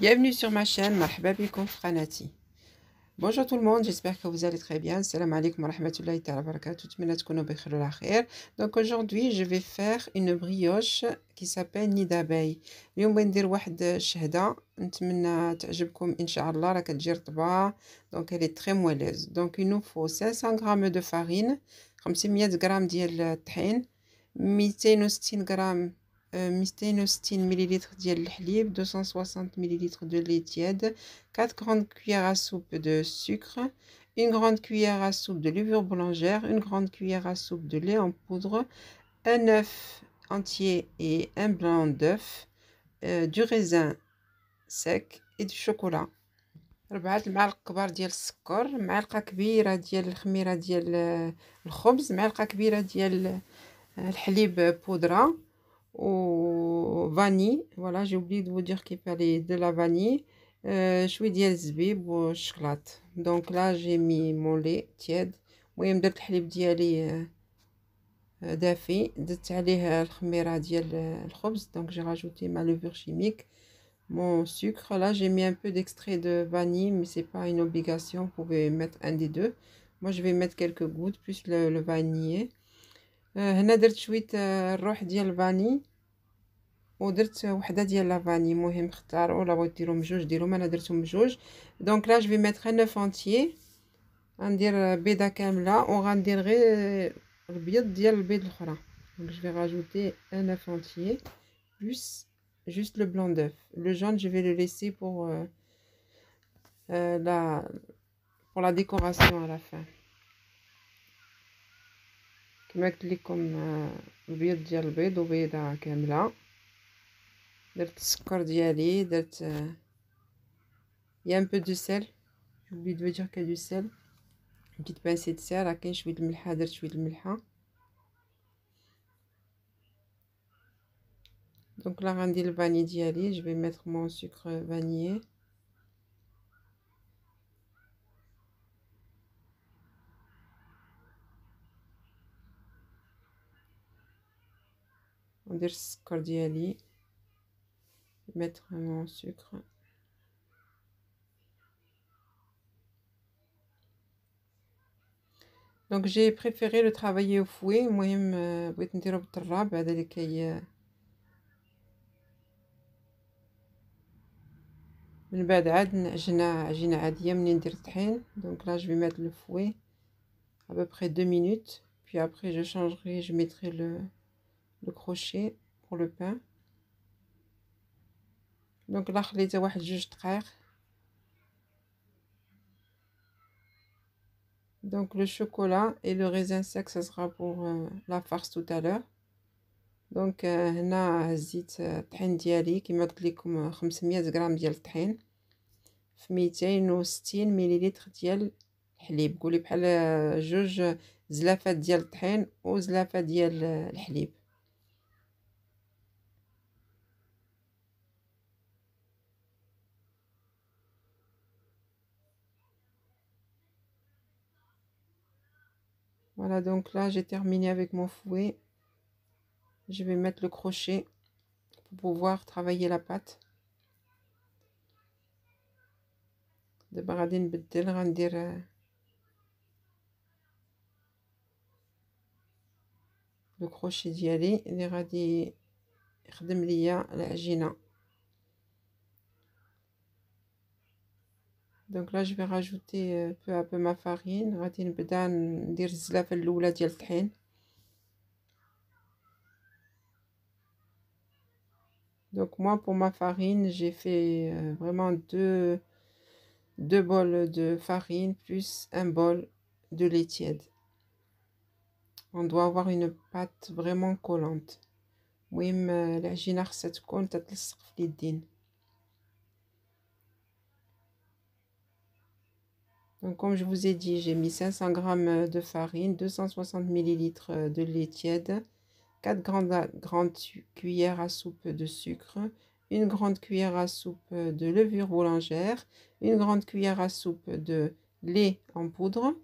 Bienvenue sur ma chaîne, marhaba bikoum fi qanati. Bonjour tout le monde, j'espère que vous allez très bien. Salam alaikum wa rahmatullahi ta'ala wa barakatuh. Tmena tkounou bi khayr wa ala khair. Donc aujourd'hui, je vais faire une brioche qui s'appelle nid d'abeille. اليوم بغيت ندير واحد الشهدة نتمنى تعجبكم ان شاء الله. راه كتجي رطبة، donc elle est très moelleuse. Donc il nous faut 500 g de farine، 500 g ديال الطحين، 260 g 260 ml ديال الحليب، 260 ml de lait tiède، 4 grandes cuillères à soupe de sucre, une grande cuillère à soupe de levure boulangère, une grande cuillère à soupe de lait en poudre, un œuf entier et un blanc d'œuf, du raisin sec et du chocolat. 4 المعالق كبار ديال السكر، معلقة كبيرة ديال الخميرة ديال الخبز، معلقة كبيرة ديال الحليب بودرة ou vanille. Voilà, j'ai oublié de vous dire qu'il fallait de la vanille, شوي ديال الزبيب والشوكولات. Donc là j'ai mis mon lait tiède. المهم درت الحليب ديالي دافي، درت عليه الخميرة ديال الخبز. Donc j'ai rajouté ma levure chimique, mon sucre. Là j'ai mis un peu d'extrait de vanille, mais c'est pas une obligation, vous pouvez mettre un des deux. Moi je vais mettre quelques gouttes plus le vanillé. هنا درت شويه الروح ديال الفاني ودرت وحده ديال لافاني. المهم اختاروا، ولا بغيتو ديروا بجوج ديروا، انا درتهم بجوج. دونك لا جو في ميتر ان اوف انتيي، غندير بيضه كامله وغندير غير البيض ديال البيض الاخرى. دونك جو في راجوتي ان اوف انتيي plus juste le blanc d'œuf. Le jaune je vais le laisser pour la décoration à la fin. كما قلت لكم البيض ديال البيض وبيضه كامله. درت السكر ديالي، درت يا ان بو دو سيل، j'ai oublié de vous dire qu'il y a du sel، une petite pincée de sel. راه كاين شويه الملحه، درت شويه الملحه. دونك لا غندير الفاني ديالي، je vais mettre mon sucre vanillé. ندير السكر ديالي، mettre mon sucre. Donc j'ai préféré le travailler au fouet. المهم بغيت نديرو بالطراب، هذا اللي كي من بعد عاد نعجنها عجينه عاديه منين ندير الطحين. Donc là je vais mettre le fouet à peu près 2 minutes, puis après je changerai, je mettrai le crochet pour le pain. Donc là خليته واحد 2 دقائق. Donc le chocolat et le raisin sec, ça sera pour la farce tout à l'heure. Donc هنا هزيت الطحين ديالي كما قلت لكم 500 غرام ديال الطحين في 260 مليلتر ديال الحليب. قولي بحال جوج زلافات ديال الطحين وزلافه ديال الحليب. Voilà, donc là j'ai terminé avec mon fouet. Je vais mettre le crochet pour pouvoir travailler la pâte. دابا غادي نبدل، غندير لو كروشي ديالي اللي غادي يخدم ليا العجينه. دونك لا جو في راجوتي peu à peu ma farine. غادي نبدا ندير الزلافه الاولى ديال الطحين. Donc moi pour ma farine j'ai fait vraiment deux bols de farine plus un bol de lait tiède. On doit avoir une pâte vraiment collante. المهم العجينه خصها تكون تتلصق في اليدين. Donc comme je vous ai dit, j'ai mis 500 g de farine, 260 ml de lait tiède, 4 grandes cuillères à soupe de sucre, une grande cuillère à soupe de levure boulangère, une grande cuillère à soupe de lait en poudre,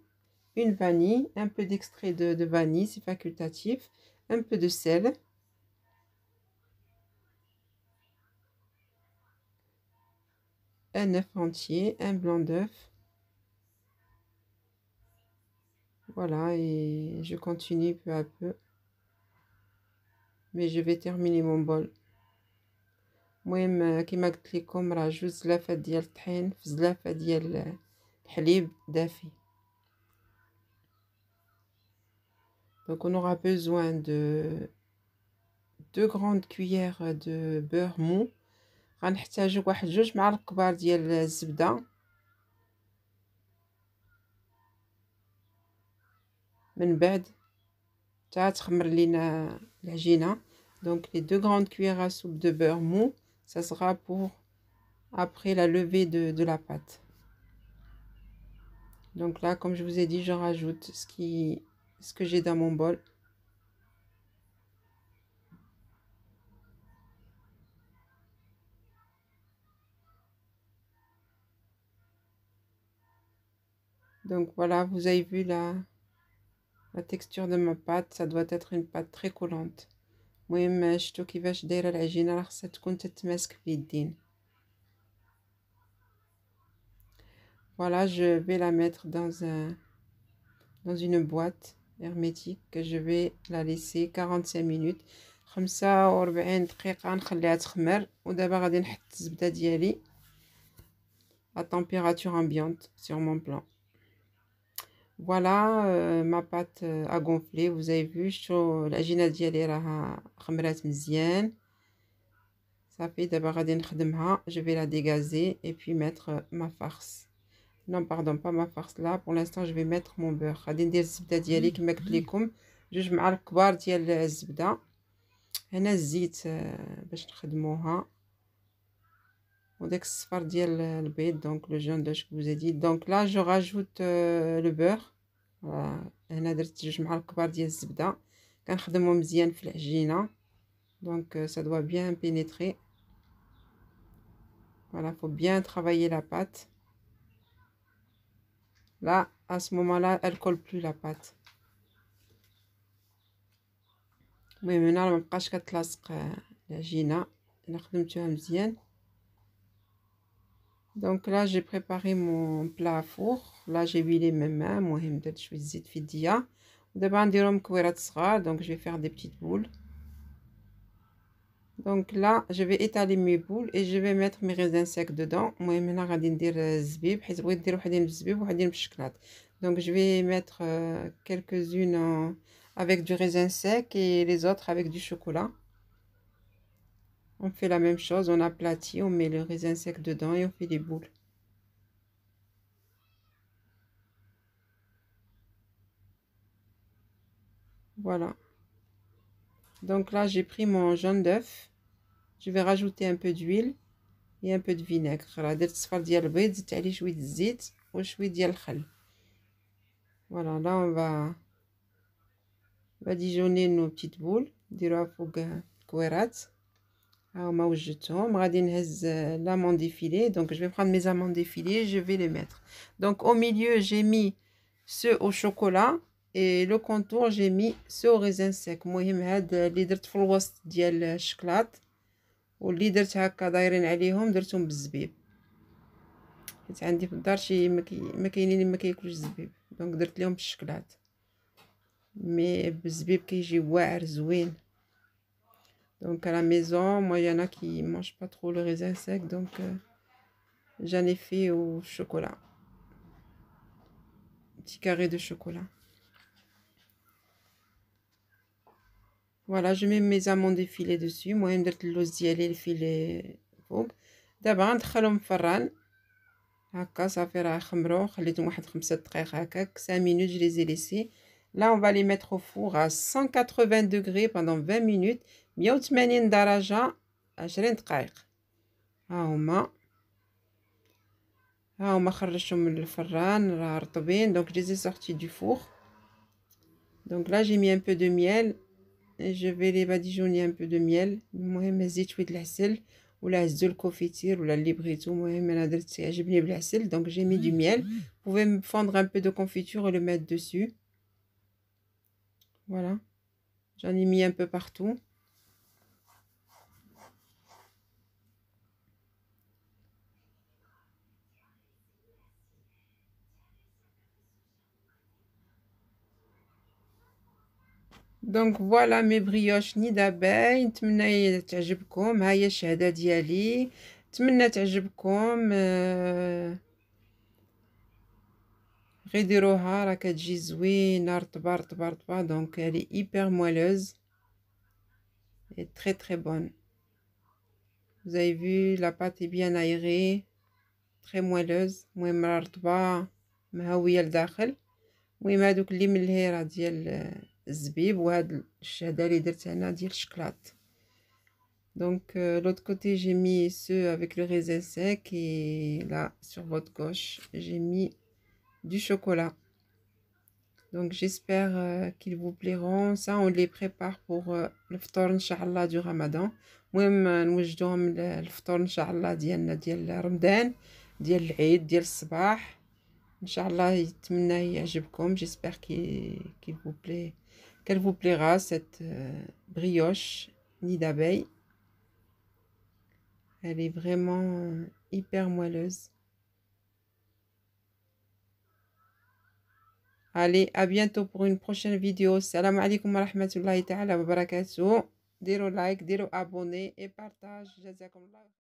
une vanille, un peu d'extrait de vanille, c'est facultatif, un peu de sel, un œuf entier, un blanc d'œuf. Voilà, et je continue peu à peu. Mais je vais terminer mon bol. المهم كيما قلت لكم راه 2 زلافات ديال الطحين في زلافه ديال الحليب دافي. Donc on aura besoin de 2 grandes cuillères de beurre mou. غنحتاجو واحد 2 معالق كبار ديال الزبده من بعد حتى تخمر لينا العجينه. Donc les 2 grandes cuillères à soupe de beurre mou, ça sera pour après la levée de la pâte. Donc là, comme je vous ai dit, je rajoute ce que j'ai dans mon bol. Donc voilà, vous avez vu la texture de ma pâte, ça doit être une pâte très collante. المهم شفتوا كيفاش دايره العجينه، راه خصها تكون تتماسك في اليدين. Voilà, je vais la mettre dans une boîte hermétique que je vais la laisser 45 minutes. 45 دقيقه نخليها تخمر. ودابا غادي نحط الزبده ديالي à température ambiante sur mon plan. Voilà, ma pâte a gonflé, vous avez vu. شو العجينه ديالي راها خمرات مزيان صافي. دابا غادي نخدمها. Je vais la dégazer et puis mettre ma farce. Non, pardon, pas ma farce là. Pour l'instant, je vais mettre mon beurre. غادي ندير الزبده ديالي كما قلت لكم 2 معالق كبار ديال الزبده. هنا الزيت باش نخدموها، وداك الصفر ديال البيض، donc le jaune d'œuf que je vous ai dit. Donc là je rajoute le beurre. Voilà. هنا درت 2 معالق كبار ديال الزبده. كنخدمو مزيان في العجينه، donc ça doit bien pénétrer. Voilà, faut bien travailler la pâte. Là, à ce moment-là, elle colle plus la pâte. المهم هنا ما بقاش كتلاصق العجينه الا خدمتوها مزيان. Donc là j'ai préparé mon plat à four. Là j'ai huilé mes mains. المهم درت شويه زيت في يديا. ودابا نديرهم كويرات صغار. Donc je vais faire des petites boules. Donc là je vais étaler mes boules et je vais mettre mes raisins secs dedans. المهم هنا غادي ندير الزبيب حيت بغيت ندير وحدين بالزبيب وحدين بالشكلاط. Donc je vais mettre quelques-unes avec du raisin sec et les autres avec du chocolat. On fait la même chose, on aplatit, on met le raisin sec dedans et on fait des boules. Voilà. Donc là, j'ai pris mon jaune d'œuf. Je vais rajouter un peu d'huile et un peu de vinaigre. درت صفر ديال البيض، زدت عليه شويه الزيت وشويه ديال الخل. Voilà, là on va badigeonner nos petites boules. نديروها فوق الكويرات. ها هما وجدتهم. غادي نهز l'amande défilée. Donc je vais prendre mes amandes défilées, je vais les mettre. Donc au milieu, j'ai mis ceux au chocolat et le contour j'ai mis ceux au raisin sec. المهم هاد اللي درت في الوسط ديال الشكلاط واللي درت هكا دايرين عليهم درتهم بالزبيب، حيت عندي في الدار شي ما كاينين ما كياكلوش الزبيب، دونك درت لهم بالشكلاط. مي بالزبيب كيجي واعر زوين. Donc à la maison, moi il y en a qui mangent pas trop le raisin sec, donc j'en ai fait au chocolat. Petit carré de chocolat. Voilà, je mets mes amandes effilées dessus. المهم درت اللوز ديالي الفيلي فوق. دابا غندخلهم في الفران هكا صافي، راه خمروا، خليتهم واحد 5 دقائق هكاك. 5 minutes je les ai laissés. Là on va les mettre au four à 180 degrés pendant 20 minutes. 180 درجة 20 دقائق. ها هما خرجتهم من الفران راه رطبين. Donc je les ai sortis du four. Donc là j'ai mis un peu de miel et je vais les badigeonner un peu de miel. المهم زيت شويه العسل ولا هزو الكوفيتير ولا اللي بغيتو. المهم انا درت عجبني بالعسل. Donc j'ai mis du miel. Vous pouvez fondre un peu de confiture et le mettre dessus. Voilà, j'en ai mis un peu partout. دونك فوالا مي بريوش نيد اباي. نتمنى تعجبكم. ها هي الشهاده ديالي، نتمنى تعجبكم. غير ديروها راه كتجي زوينه رطبه رطبه رطبه. دونك elle est hyper moelleuse et très très bonne. Vous avez vu, la pâte est bien aérée, très moelleuse. المهم راه رطبه مهويه لداخل. المهم هادوك اللي من الهيره ديال الزبيب، وهاد الشهاده اللي درت هنا ديال الشكلاط. Donc l'autre côté j'ai mis ceux avec le raisin sec, et là sur votre gauche j'ai mis du chocolat. Donc j'espère qu'ils vous plairont. Ça on les prépare pour le fطور ان شاء الله du Ramadan. المهم نوجدوهم الفطور ان شاء الله ديال رمضان، ديال العيد ديال الصباح ان شاء الله. يتمنى يعجبكم. j'espère qu'il vous plaît, qu'elle vous plaira cette brioche nid d'abeille. Elle est vraiment hyper moelleuse. Allez, à bientôt pour une prochaine vidéo. Salam alaikum wa rahmatullahi ta'ala wa barakatuh. Diro like, diro abonner et partage. Jazakumullah.